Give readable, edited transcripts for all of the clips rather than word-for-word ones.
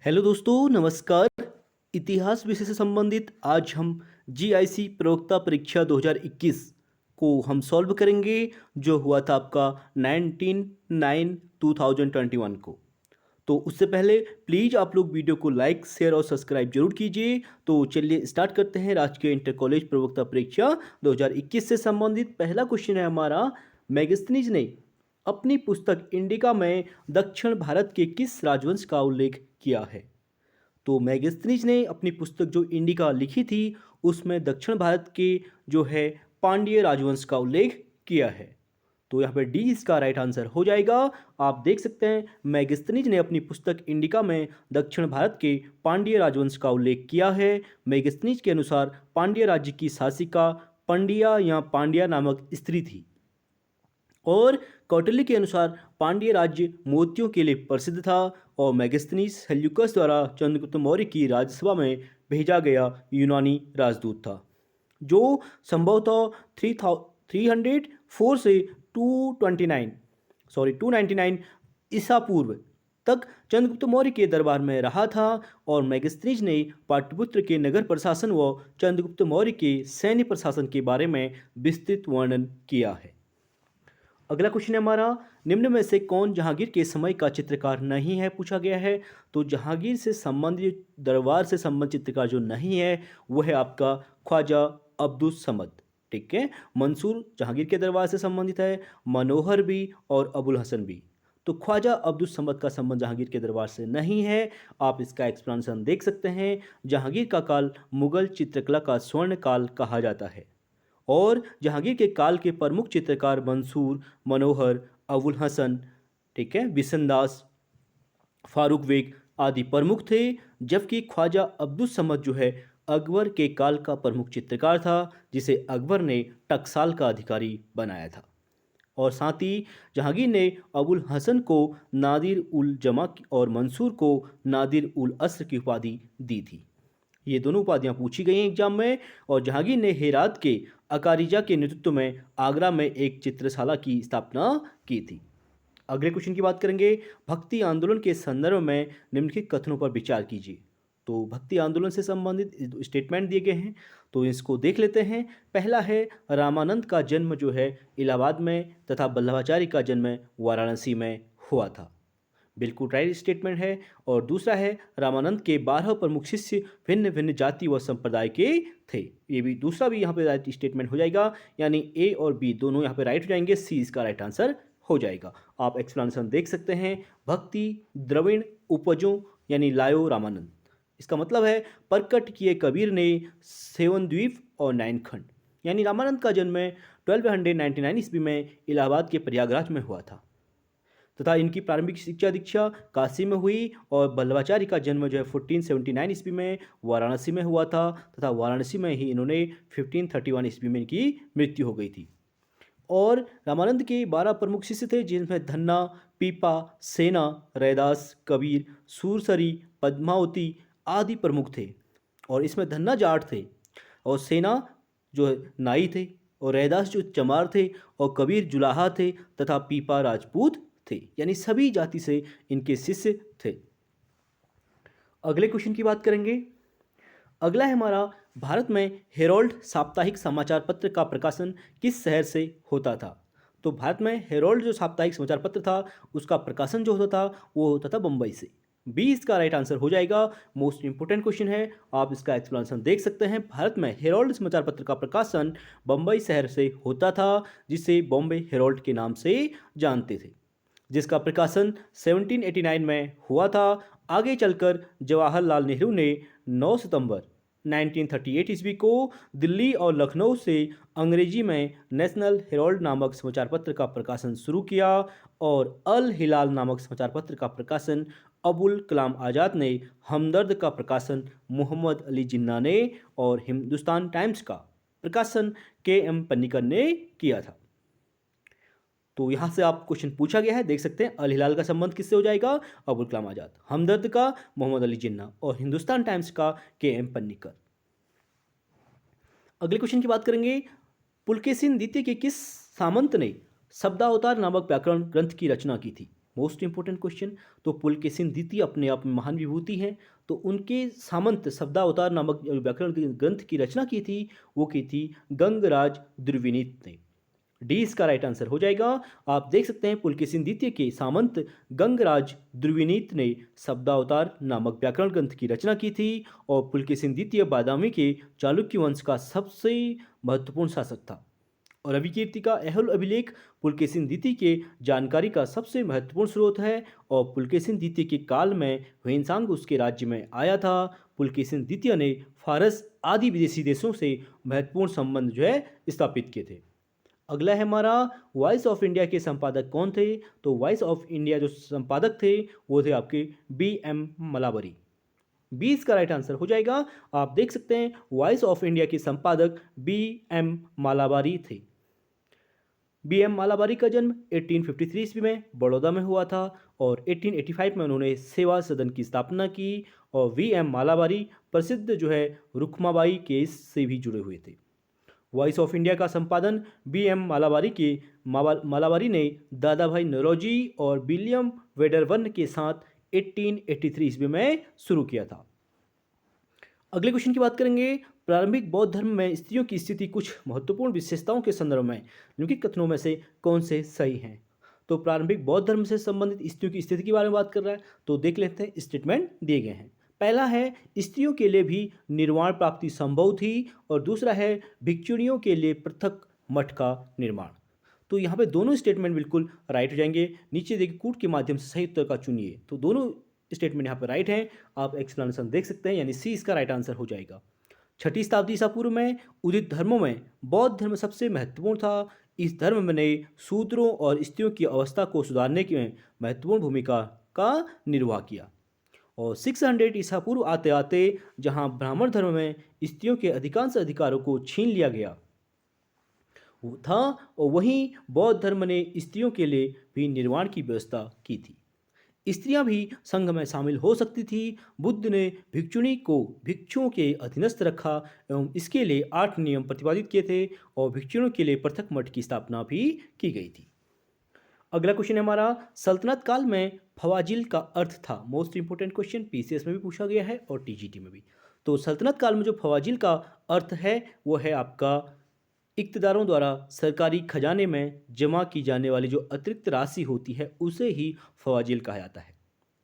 Hello दोस्तों, नमस्कार। इतिहास विषय से संबंधित आज हम जीआईसी प्रवक्ता परीक्षा 2021 को हम सॉल्व करेंगे, जो हुआ था आपका 19/9/2021 को। तो उससे पहले प्लीज़ आप लोग वीडियो को लाइक, शेयर और सब्सक्राइब जरूर कीजिए। तो चलिए स्टार्ट करते हैं। राजकीय इंटर कॉलेज प्रवक्ता परीक्षा 2021 से संबंधित पहला क्वेश्चन है हमारा। मैगस्थनीज ने अपनी पुस्तक इंडिका में दक्षिण भारत के किस राजवंश का उल्लेख किया है? तो मैगस्थनीज ने अपनी पुस्तक जो इंडिका लिखी थी, उसमें दक्षिण भारत के जो है पांड्य राजवंश का उल्लेख किया है। तो यहाँ पे डी इसका राइट आंसर हो जाएगा। आप देख सकते हैं मैगस्थनीज ने अपनी पुस्तक इंडिका में दक्षिण भारत के पांड्य राजवंश का उल्लेख किया है। मैगस्थनीज के अनुसार पांड्य राज्य की शासिका पंड्या या पांड्या नामक स्त्री थी। और कौटिल्य के अनुसार पांड्य राज्य मोतियों के लिए प्रसिद्ध था। और मैगस्थनीज सेल्यूकस द्वारा चंद्रगुप्त मौर्य की राज्यसभा में भेजा गया यूनानी राजदूत था, जो संभवतः 304 से 299 ईसा पूर्व तक चंद्रगुप्त मौर्य के दरबार में रहा था। और मैगस्थनीज ने पाटलिपुत्र के नगर प्रशासन व चंद्रगुप्त मौर्य के सैन्य प्रशासन के बारे में विस्तृत वर्णन किया है। अगला क्वेश्चन है हमारा, निम्न में से कौन जहांगीर के समय का चित्रकार नहीं है, पूछा गया है। तो जहांगीर से संबंधित, दरबार से संबंधित चित्रकार जो नहीं है वो है आपका ख्वाजा अब्दुस समद। ठीक है, मंसूर जहांगीर के दरबार से संबंधित है, मनोहर भी और अबुल हसन भी। तो ख्वाजा अब्दुस समद का संबंध जहांगीर के दरबार से नहीं है। आप इसका एक्सप्लेनेशन देख सकते हैं। जहांगीर का काल मुगल चित्रकला का स्वर्ण काल कहा जाता है। और जहांगीर के काल के प्रमुख चित्रकार मंसूर, मनोहर, अबुल हसन, ठीक है, बिसनदास, फारूक बेग आदि प्रमुख थे। जबकि ख्वाजा अब्दुस समद जो है अकबर के काल का प्रमुख चित्रकार था, जिसे अकबर ने टकसाल का अधिकारी बनाया था। और साथ ही जहांगीर ने अबुल हसन को नादिर उल जमा और मंसूर को नादिर उल अस्र की उपाधि दी थी। ये दोनों उपाधियां पूछी गई हैं एग्जाम में। और जहांगीर ने हेरात के अकारिजा के नेतृत्व में आगरा में एक चित्रशाला की स्थापना की थी। अगले क्वेश्चन की बात करेंगे, भक्ति आंदोलन के संदर्भ में निम्नलिखित कथनों पर विचार कीजिए। तो भक्ति आंदोलन से संबंधित स्टेटमेंट दिए गए हैं, तो इसको देख लेते हैं। पहला है, रामानंद का जन्म जो है इलाहाबाद में तथा वल्लभाचार्य का जन्म वाराणसी में हुआ था। बिल्कुल राइट स्टेटमेंट है। और दूसरा है, रामानंद के 12 प्रमुख शिष्य भिन्न भिन्न जाति व संप्रदाय के थे। ये भी दूसरा भी यहाँ पे राइट स्टेटमेंट हो जाएगा, यानी ए और बी दोनों यहाँ पे राइट हो जाएंगे। सी इसका राइट आंसर हो जाएगा। आप एक्सप्लेनेशन देख सकते हैं। भक्ति द्रविण उपजों यानी लायो रामानंद, इसका मतलब है प्रकट किए कबीर ने सेवन द्वीप और 9 खंड। यानी रामानंद का जन्म 1299 ईस्वी में इलाहाबाद के प्रयागराज में हुआ था तथा इनकी प्रारंभिक शिक्षा दीक्षा काशी में हुई। और वल्लभाचार्य का जन्म जो है 1479 ईस्वी में वाराणसी में हुआ था तथा वाराणसी में ही इन्होंने 1531 ईस्वी में इनकी मृत्यु हो गई थी। और रामानंद के 12 प्रमुख शिष्य थे, जिनमें धन्ना, पीपा, सेना, रैदास, कबीर, सूरसरी, पद्मावती आदि प्रमुख थे। और इसमें धन्ना जाट थे, और सेना जो है नाई थे, और रैदास जो चमार थे, और कबीर जुलाहा थे तथा पीपा राजपूत थे। यानी सभी जाति से इनके शिष्य थे। अगले क्वेश्चन की बात करेंगे। अगला है हमारा, भारत में हेरोल्ड साप्ताहिक समाचार पत्र का प्रकाशन किस शहर से होता था? तो भारत में हेरोल्ड जो साप्ताहिक समाचार पत्र था, उसका प्रकाशन जो होता था वो होता था बम्बई से। बी इसका राइट आंसर हो जाएगा। मोस्ट इंपोर्टेंट क्वेश्चन है, आप इसका एक्सप्लेनेशन देख सकते हैं। भारत में हेरोल्ड समाचार पत्र का प्रकाशन बम्बई शहर से होता था, जिसे बॉम्बे हेरोल्ड के नाम से जानते थे, जिसका प्रकाशन 1789 में हुआ था। आगे चलकर जवाहरलाल नेहरू ने 9 सितंबर 1938 ईस्वी को दिल्ली और लखनऊ से अंग्रेजी में नेशनल हेरोल्ड नामक समाचार पत्र का प्रकाशन शुरू किया। और अल हिलाल नामक समाचार पत्र का प्रकाशन अबुल कलाम आज़ाद ने, हमदर्द का प्रकाशन मोहम्मद अली जिन्ना ने, और हिंदुस्तान टाइम्स का प्रकाशन के.एम. पन्नीकर ने किया था। तो यहाँ से आप क्वेश्चन पूछा गया है, देख सकते हैं। अल हिलाल का संबंध किससे हो जाएगा? अबुल कलाम आजाद। हमदर्द का मोहम्मद अली जिन्ना, और हिंदुस्तान टाइम्स का के.एम. पन्नीकर। अगले क्वेश्चन की बात करेंगे। पुलकेशिन द्वितीय के किस सामंत ने शब्दावतार नामक व्याकरण ग्रंथ की रचना की थी? Most important question. तो पुलकेशिन द्वितीय अपने आप में महान विभूति हैं। तो उनके सामंत शब्दावतार नामक जो व्याकरण ग्रंथ की रचना की थी, वो की थी गंगराज द्रविनीत ने। डी इसका राइट आंसर हो जाएगा। आप देख सकते हैं पुलकेशिन द्वितीय के सामंत गंगराज द्रविनीत ने शब्दावतार नामक व्याकरण ग्रंथ की रचना की थी। और पुलकेशिन द्वितीय बादामी के चालुक्य वंश का सबसे महत्वपूर्ण शासक था। और अभिकीर्ति का एहुल अभिलेख पुलकेशिन द्वितीय के जानकारी का सबसे महत्वपूर्ण स्रोत है। और पुलकेशिन द्वितीय के काल में ह्वेनसांग उसके राज्य में आया था। पुलकेशिन द्वितीय ने फारस आदि विदेशी देशों से महत्वपूर्ण संबंध जो है स्थापित किए थे। अगला है हमारा, वॉइस ऑफ इंडिया के संपादक कौन थे? तो वॉइस ऑफ इंडिया जो संपादक थे वो थे आपके बी.एम. मलाबरी। 20 का राइट आंसर हो जाएगा। आप देख सकते हैं वॉइस ऑफ इंडिया के संपादक बी.एम. मालाबारी थे। बी.एम. मालाबारी का जन्म 1853 ईस्वी में बड़ौदा में हुआ था। और 1885 में उन्होंने सेवा सदन की स्थापना की। और वी.एम. मालाबारी प्रसिद्ध जो है रुक्माबाई केस से भी जुड़े हुए थे। वॉइस ऑफ इंडिया का संपादन बी.एम. मालाबारी ने दादा भाई नौरोजी और विलियम वेडरवन के साथ 1883 ईस्वी में शुरू किया था। अगले क्वेश्चन की बात करेंगे, प्रारंभिक बौद्ध धर्म में स्त्रियों की स्थिति कुछ महत्वपूर्ण विशेषताओं के संदर्भ में निम्नलिखित कथनों में से कौन से सही हैं? तो प्रारंभिक बौद्ध धर्म से संबंधित स्त्रियों की स्थिति के बारे में बात कर रहा है, तो देख लेते हैं स्टेटमेंट दिए गए हैं। पहला है, स्त्रियों के लिए भी निर्वाण प्राप्ति संभव थी। और दूसरा है, भिक्षुणियों के लिए पृथक मठ का निर्माण। तो यहाँ पे दोनों स्टेटमेंट बिल्कुल राइट हो जाएंगे। नीचे देखिए कूट के माध्यम से सही उत्तर का चुनिए। तो दोनों स्टेटमेंट यहाँ पर राइट हैं। आप एक्सप्लेनेशन देख सकते हैं, यानी सी इसका राइट आंसर हो जाएगा। 6ठी शताब्दी ईसा पूर्व में उदित धर्मों में बौद्ध धर्म सबसे महत्वपूर्ण था। इस धर्म ने शूद्रों और स्त्रियों की अवस्था को सुधारने की महत्वपूर्ण भूमिका का निर्वाह किया। और 600 ईसा पूर्व आते आते जहां ब्राह्मण धर्म में स्त्रियों के अधिकांश अधिकारों को छीन लिया गया वो था, और वहीं बौद्ध धर्म ने स्त्रियों के लिए भी निर्वाण की व्यवस्था की थी। स्त्रियां भी संघ में शामिल हो सकती थी। बुद्ध ने भिक्षुणी को भिक्षुओं के अधीनस्थ रखा एवं इसके लिए 8 नियम प्रतिपादित किए थे। और भिक्षुओं के लिए पृथक मठ की स्थापना भी की गई थी। अगला क्वेश्चन है हमारा, सल्तनत काल में फवाजिल का अर्थ था। मोस्ट इंपोर्टेंट क्वेश्चन, पीसीएस में भी पूछा गया है और टीजीटी में भी। तो सल्तनत काल में जो फवाजिल का अर्थ है वो है आपका इक़्तिदारों द्वारा सरकारी खजाने में जमा की जाने वाली जो अतिरिक्त राशि होती है उसे ही फवाजिल कहा जाता है।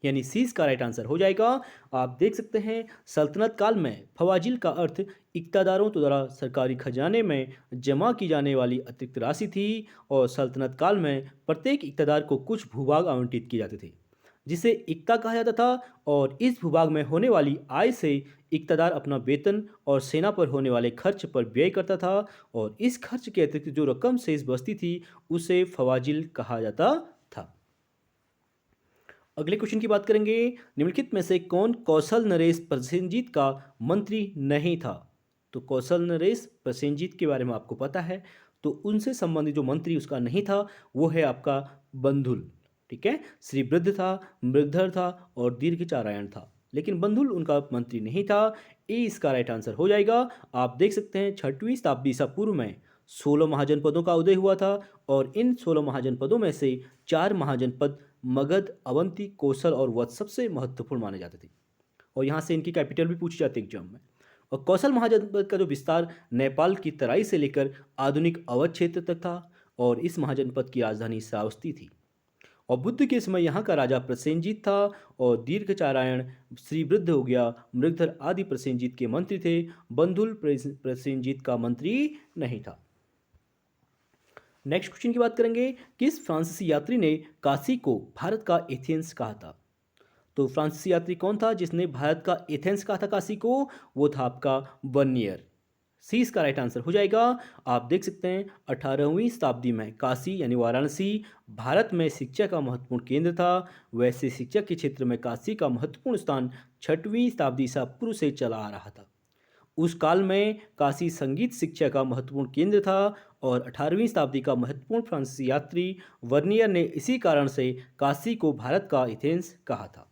यानी सी इसका राइट आंसर हो जाएगा। आप देख सकते हैं सल्तनत काल में फवाजिल का अर्थ इक़्तिदारों द्वारा सरकारी खजाने में जमा की जाने वाली अतिरिक्त राशि थी। और सल्तनत काल में प्रत्येक इक़्तिदार को कुछ भूभाग आवंटित किए जाते थे जिसे इक्ता कहा जाता था। और इस भूभाग में होने वाली आय से इक़्तिदार अपना वेतन और सेना पर होने वाले खर्च पर व्यय करता था। और इस खर्च के अतिरिक्त जो रकम शेष बचती थी उसे फवाजिल कहा जाता था। अगले क्वेश्चन की बात करेंगे, निम्नलिखित में से कौन कौशल नरेश प्रसेनजीत का मंत्री नहीं था? तो कौशल नरेश प्रसेनजीत के बारे में आपको पता है। तो उनसे संबंधित जो मंत्री उसका नहीं था वो है आपका बंधुल। ठीक है, श्री वृद्ध था, मृगधर था और दीर्घचारायण था, लेकिन बंधुल उनका मंत्री नहीं था। ए इसका राइट आंसर हो जाएगा। आप देख सकते हैं 6वीं शताब्दी ईसा पूर्व में 16 महाजनपदों का उदय हुआ था। और इन 16 महाजनपदों में से 4 महाजनपद मगध, अवंती, कौशल और वत्स सबसे महत्वपूर्ण माने जाते थे। और यहाँ से इनकी कैपिटल भी पूछी जाती है एग्जाम में। और कौशल महाजनपद का जो विस्तार नेपाल की तराई से लेकर आधुनिक अवध क्षेत्र तक था। और इस महाजनपद की राजधानी श्रावस्ती थी। और बुद्ध के समय यहाँ का राजा प्रसेनजीत था। और दीर्घचारायण, श्री वृद्ध हो गया, मृगधर आदि प्रसेनजीत के मंत्री थे। बंधुल प्रसेनजीत का मंत्री नहीं था। नेक्स्ट क्वेश्चन की बात करेंगे, किस फ्रांसीसी यात्री ने काशी को भारत का एथेंस कहा था? तो फ्रांसीसी यात्री कौन था जिसने भारत का एथेंस कहा था काशी को? वो था आपका बर्नियर। सी इसका राइट आंसर हो जाएगा। आप देख सकते हैं 18वीं शताब्दी में काशी यानी वाराणसी भारत में शिक्षा का महत्वपूर्ण केंद्र था। वैसे शिक्षा के क्षेत्र में काशी का महत्वपूर्ण स्थान 6वीं शताब्दी ईसा पूर्व से चला आ रहा था। उस काल में काशी संगीत शिक्षा का महत्वपूर्ण केंद्र था। और 18वीं शताब्दी का महत्वपूर्ण फ्रांसीसी यात्री वर्नियर ने इसी कारण से काशी को भारत का एथेंस कहा था।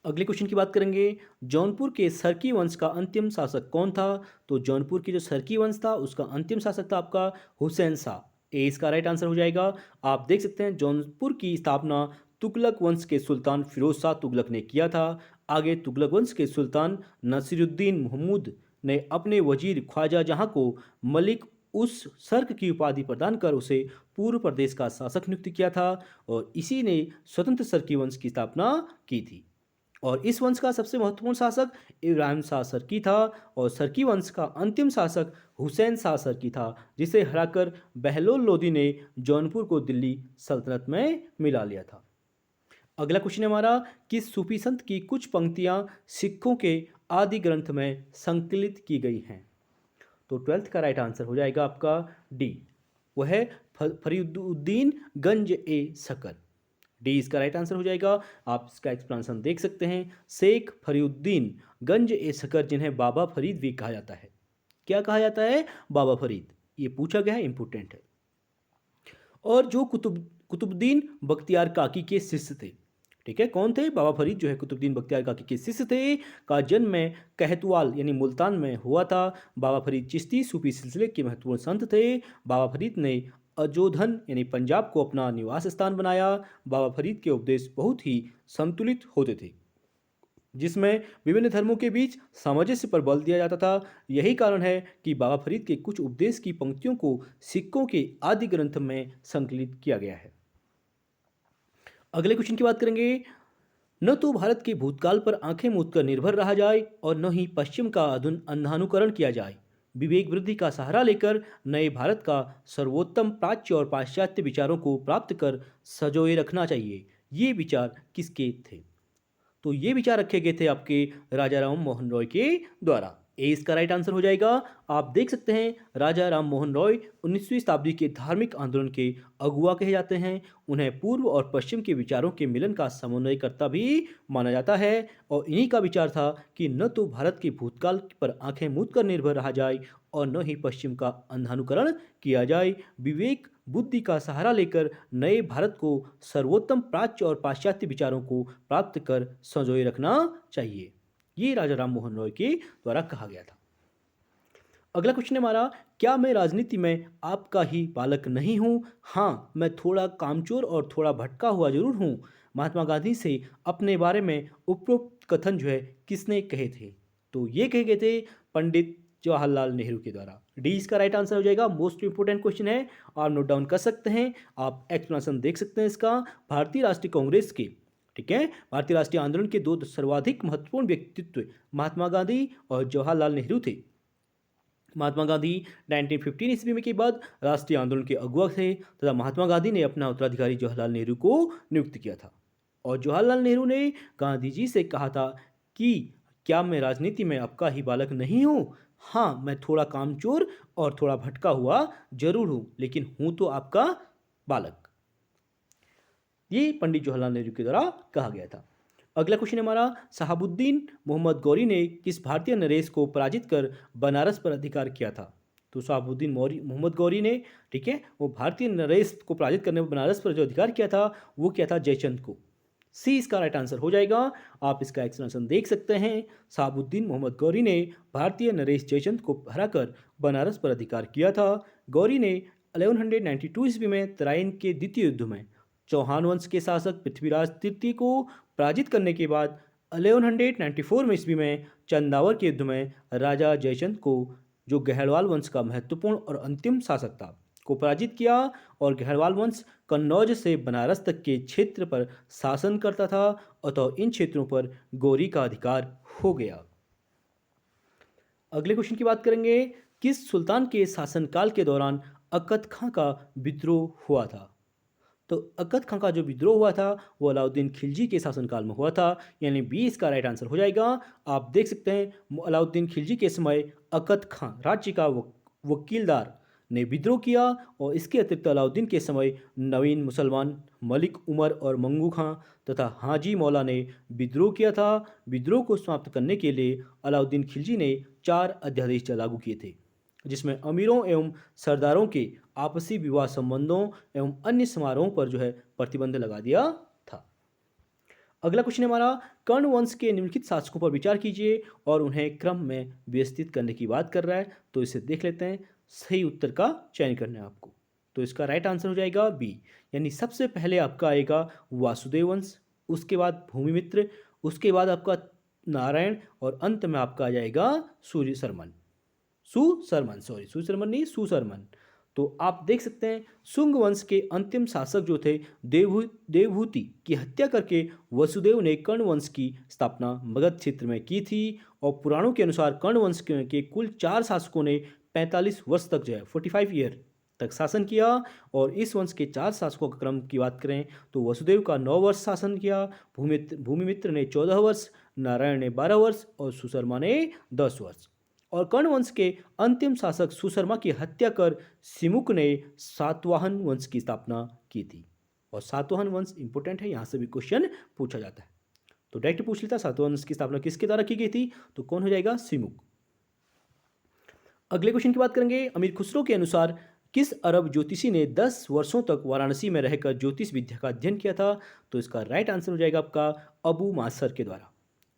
अगले क्वेश्चन की बात करेंगे, जौनपुर के सरकी वंश का अंतिम शासक कौन था? तो जौनपुर की जो सरकी वंश था उसका अंतिम शासक था आपका हुसैन शाह। ए इसका राइट आंसर हो जाएगा। आप देख सकते हैं जौनपुर की स्थापना तुगलक वंश के सुल्तान फिरोज शाह तुगलक ने किया था। आगे तुगलक वंश के सुल्तान नसीरुद्दीन महमूद ने अपने वजीर ख्वाजा जहां को मलिक उस सर्क की उपाधि प्रदान कर उसे पूर्व प्रदेश का शासक नियुक्त किया था और इसी ने स्वतंत्र सर्की वंश की स्थापना की थी। और इस वंश का सबसे महत्वपूर्ण शासक इब्राहिम शाह सर्की था और सर्की वंश का अंतिम शासक हुसैन शाह सर्की था, जिसे हराकर बहलोल लोदी ने जौनपुर को दिल्ली सल्तनत में मिला लिया था। अगला क्वेश्चन है हमारा, किस सूफी संत की कुछ पंक्तियां सिखों के आदि ग्रंथ में संकलित की गई हैं? तो 12th का राइट आंसर हो जाएगा आपका डी, वह है फरीदुद्दीन गंज ए सकर। डी इसका राइट आंसर हो जाएगा। आप इसका एक्सप्लेनेशन देख सकते हैं। शेख फरीउद्दीन गंज ए सकर, जिन्हें बाबा फरीद भी कहा जाता है। क्या कहा जाता है? बाबा फरीद। ये पूछा गया है, इंपोर्टेंट है। और जो कुतुबुद्दीन बख्तियार काकी के शिष्य थे, ठीक है, कौन थे? बाबा फरीद जो है कुतुबुद्दीन बख्तियार काकी के शिष्य थे, का जन्म में कहतवाल यानी मुल्तान में हुआ था। बाबा फरीद चिश्ती सूफी सिलसिले के महत्वपूर्ण संत थे। बाबा फरीद ने अजोधन यानी पंजाब को अपना निवास स्थान बनाया। बाबा फरीद के उपदेश बहुत ही संतुलित होते थे, जिसमें विभिन्न धर्मों के बीच सामंजस्य पर बल दिया जाता था। यही कारण है कि बाबा फरीद के कुछ उपदेश की पंक्तियों को सिखों के आदि ग्रंथ में संकलित किया गया है। अगले क्वेश्चन की बात करेंगे। न तो भारत के भूतकाल पर आंखें मूंद कर निर्भर रहा जाए और न ही पश्चिम का अंधानुकरण किया जाए। विवेक वृद्धि का सहारा लेकर नए भारत का सर्वोत्तम प्राच्य और पाश्चात्य विचारों को प्राप्त कर सजोए रखना चाहिए। ये विचार किसके थे? तो ये विचार रखे गए थे आपके राजा राम मोहन रॉय के द्वारा। ए इसका राइट आंसर हो जाएगा। आप देख सकते हैं राजा राम मोहन रॉय 19वीं शताब्दी के धार्मिक आंदोलन के अगुआ कहे जाते हैं। उन्हें पूर्व और पश्चिम के विचारों के मिलन का समन्वयकर्ता भी माना जाता है और इन्हीं का विचार था कि न तो भारत के भूतकाल पर आंखें मूंद कर निर्भर रहा जाए और न ही पश्चिम का अंधानुकरण किया जाए। विवेक बुद्धि का सहारा लेकर नए भारत को सर्वोत्तम प्राच्य और पाश्चात्य विचारों को प्राप्त कर संजोए रखना चाहिए। ये राजा राम मोहन रॉय के द्वारा कहा गया था। अगला क्वेश्चन है हमारा, क्या मैं राजनीति में आपका ही बालक नहीं हूँ? हाँ, मैं थोड़ा कामचोर और थोड़ा भटका हुआ जरूर हूँ। महात्मा गांधी से अपने बारे में उपरोक्त कथन जो है किसने कहे थे? तो ये कहे गए थे पंडित जवाहरलाल नेहरू के द्वारा। डी इसका राइट आंसर हो जाएगा। मोस्ट इंपोर्टेंट क्वेश्चन है, आप नोट डाउन कर सकते हैं। आप एक्सप्लेनेशन देख सकते हैं इसका। भारतीय राष्ट्रीय कांग्रेस के, ठीक है, भारतीय राष्ट्रीय आंदोलन के दो सर्वाधिक महत्वपूर्ण व्यक्तित्व महात्मा गांधी और जवाहरलाल नेहरू थे। महात्मा गांधी 1915 ईस्वी में के बाद राष्ट्रीय आंदोलन के अगुआ थे तथा महात्मा गांधी ने अपना उत्तराधिकारी जवाहरलाल नेहरू को नियुक्त किया था और जवाहरलाल नेहरू ने गांधी जी से कहा था कि क्या मैं राजनीति में आपका ही बालक नहीं हूँ? हाँ, मैं थोड़ा कामचोर और थोड़ा भटका हुआ जरूर हूँ, लेकिन हूँ तो आपका बालक। ये पंडित जवाहरलाल नेहरू के द्वारा कहा गया था। अगला क्वेश्चन हमारा, शहाबुद्दीन मोहम्मद गौरी ने किस भारतीय नरेश को पराजित कर बनारस पर अधिकार किया था? तो शहाबुद्दीन मोहम्मद गौरी ने, ठीक है, वो भारतीय नरेश को पराजित करने पर बनारस पर जो अधिकार किया था वो किया था जयचंद को। सी इसका राइट आंसर हो जाएगा। आप इसका एक्सप्लेनेशन देख सकते हैं। शहाबुद्दीन मोहम्मद गौरी ने भारतीय नरेश जयचंद को हराकर बनारस पर अधिकार किया था। गौरी ने 1192 ईस्वी में तराइन के द्वितीय युद्ध में चौहान वंश के शासक पृथ्वीराज तृतीय को पराजित करने के बाद 1194 ईस्वी में चंदावर के युद्ध में राजा जयचंद को, जो गहरवाल वंश का महत्वपूर्ण और अंतिम शासक था, को पराजित किया और गहरवाल वंश कन्नौज से बनारस तक के क्षेत्र पर शासन करता था, अतः इन क्षेत्रों पर गौरी का अधिकार हो गया। अगले क्वेश्चन की बात करेंगे, किस सुल्तान के शासनकाल के दौरान अकद खां का विद्रोह हुआ था? तो अकद खां का जो विद्रोह हुआ था वो अलाउद्दीन खिलजी के शासनकाल में हुआ था, यानी बी इसका राइट आंसर हो जाएगा। आप देख सकते हैं अलाउद्दीन खिलजी के समय अकद खां राज्य का वकीलदार ने विद्रोह किया और इसके अतिरिक्त अलाउद्दीन के समय नवीन मुसलमान, मलिक उमर और मंगू खां तथा हाजी मौला ने विद्रोह किया था। विद्रोह को समाप्त करने के लिए अलाउद्दीन खिलजी ने 4 अध्यादेश लागू किए थे, जिसमें अमीरों एवं सरदारों के आपसी विवाह संबंधों एवं अन्य समारोहों पर जो है प्रतिबंध लगा दिया था। अगला क्वेश्चन हमारा, कर्ण वंश के निम्नलिखित शासकों पर विचार कीजिए और उन्हें क्रम में व्यवस्थित करने की बात कर रहा है, तो इसे देख लेते हैं। सही उत्तर का चयन करना है आपको। तो इसका राइट आंसर हो जाएगा बी, यानी सबसे पहले आपका आएगा वासुदेव वंश, उसके बाद भूमिमित्र, उसके बाद आपका नारायण और अंत में आपका आ जाएगा सूर्य सरमन, सुशर्मन, सॉरी सुशर्मन नहीं, सुशर्मन। तो आप देख सकते हैं शुंग वंश के अंतिम शासक जो थे देवहूति की हत्या करके वसुदेव ने कर्ण वंश की स्थापना मगध क्षेत्र में की थी। और पुराणों के अनुसार कर्ण वंश के कुल 4 शासकों ने 45 वर्ष तक जो है 45 ईयर तक शासन किया। और इस वंश के 4 शासकों का क्रम की बात करें तो वसुदेव का 9 वर्ष शासन किया, भूमिमित्र ने 14 वर्ष, नारायण ने 12 वर्ष और सुशर्मा ने 10 वर्ष। और कर्ण वंश के अंतिम शासक सुशर्मा की हत्या कर सिमुक ने सातवाहन वंश की स्थापना की थी। और सातवाहन वंश इंपॉर्टेंट है, यहाँ से भी क्वेश्चन पूछा जाता है। तो डायरेक्ट पूछ लेता, सातवाहन वंश की स्थापना किसके द्वारा की गई थी, तो कौन हो जाएगा, सिमुक। अगले क्वेश्चन की बात करेंगे। अमीर खुसरो के अनुसार किस अरब ज्योतिषी ने 10 वर्षों तक वाराणसी में रहकर ज्योतिष विद्या का अध्ययन किया था, तो इसका राइट आंसर हो जाएगा आपका अबू मासर के द्वारा,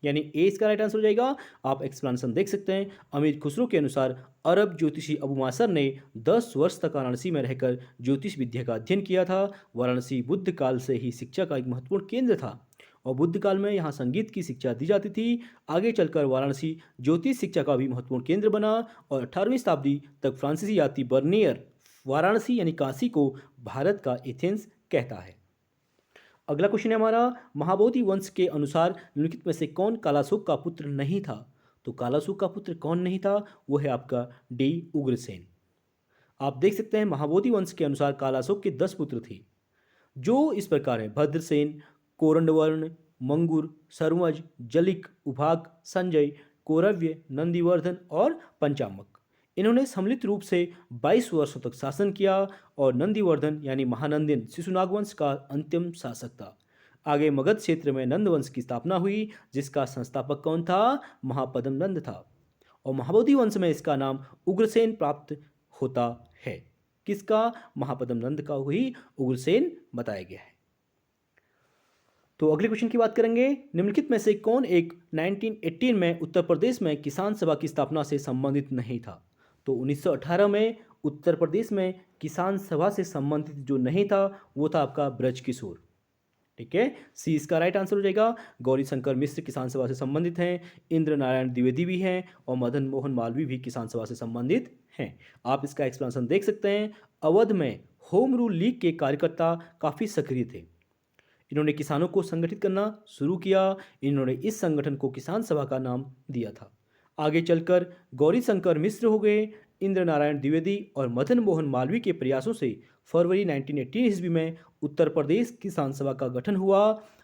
यानी ए इसका राइट आंसर हो जाएगा। आप एक्सप्लेनेशन देख सकते हैं। अमीर खुसरो के अनुसार अरब ज्योतिषी अबू मासर ने 10 वर्ष तक वाराणसी में रहकर ज्योतिष विद्या का अध्ययन किया था। वाराणसी बुद्ध काल से ही शिक्षा का एक महत्वपूर्ण केंद्र था और बुद्ध काल में यहाँ संगीत की शिक्षा दी जाती थी। आगे चलकर वाराणसी ज्योतिष शिक्षा का भी महत्वपूर्ण केंद्र बना और 18वीं शताब्दी तक फ्रांसीसी यात्री बर्नियर वाराणसी यानी काशी को भारत का एथेंस कहता है। अगला क्वेश्चन है हमारा, महाबोधि वंश के अनुसार निम्नलिखित में से कौन कालाशोक का पुत्र नहीं था, तो कालाशोक का पुत्र कौन नहीं था, वो है आपका डी उग्रसेन। आप देख सकते हैं महाबोधि वंश के अनुसार कालाशोक के 10 पुत्र थे, जो इस प्रकार है भद्रसेन, कोरंडवर्ण, मंगुर, सर्वज, जलिक, उभाग, संजय, कौरव्य, नंदीवर्धन और पंचामक। इन्होंने सम्मिलित रूप से 22 वर्षों तक शासन किया और नंदीवर्धन यानी महानंदन शिशुनाग वंश का अंतिम शासक था। आगे मगध क्षेत्र में नंद वंश की स्थापना हुई, जिसका संस्थापक कौन था, महापद्म नंद था। और महाबोधि वंश में इसका नाम उग्रसेन प्राप्त होता है। किसका, महापद्म नंद का ही उग्रसेन बताया गया है। तो अगले क्वेश्चन की बात करेंगे। निम्नलिखित में से कौन एक 1918 में उत्तर प्रदेश में किसान सभा की स्थापना से संबंधित नहीं था, तो 1918 में उत्तर प्रदेश में किसान सभा से संबंधित जो नहीं था वो था आपका ब्रज किशोर। ठीक है, सी इसका राइट आंसर हो जाएगा। गौरी शंकर मिश्र किसान सभा से संबंधित हैं, इंद्र नारायण द्विवेदी भी हैं और मदन मोहन मालवीय भी किसान सभा से संबंधित हैं। आप इसका एक्सप्लेनेशन देख सकते हैं। अवध में होम रूल लीग के कार्यकर्ता काफ़ी सक्रिय थे। इन्होंने किसानों को संगठित करना शुरू किया। इन्होंने इस संगठन को किसान सभा का नाम दिया था। आगे चलकर गौरी शंकर मिश्र हो गए, इंद्र नारायण द्विवेदी और मदन मोहन मालवीय के प्रयासों से फरवरी 1918 ईस्वी में उत्तर प्रदेश किसान सभा का गठन हुआ।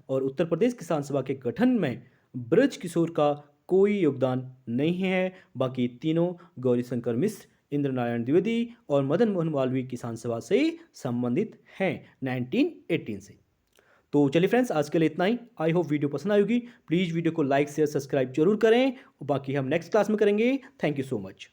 और उत्तर प्रदेश किसान सभा के गठन में ब्रज किशोर का कोई योगदान नहीं है। बाकी तीनों गौरी शंकर मिश्र, इंद्र नारायण द्विवेदी और मदन मोहन मालवीय किसान सभा से संबंधित हैं 1918 से। तो चलिए फ्रेंड्स, आज के लिए इतना ही। आई होप वीडियो पसंद आई होगी। प्लीज़ वीडियो को लाइक शेयर सब्सक्राइब जरूर करें और बाकी हम नेक्स्ट क्लास में करेंगे। Thank you so much.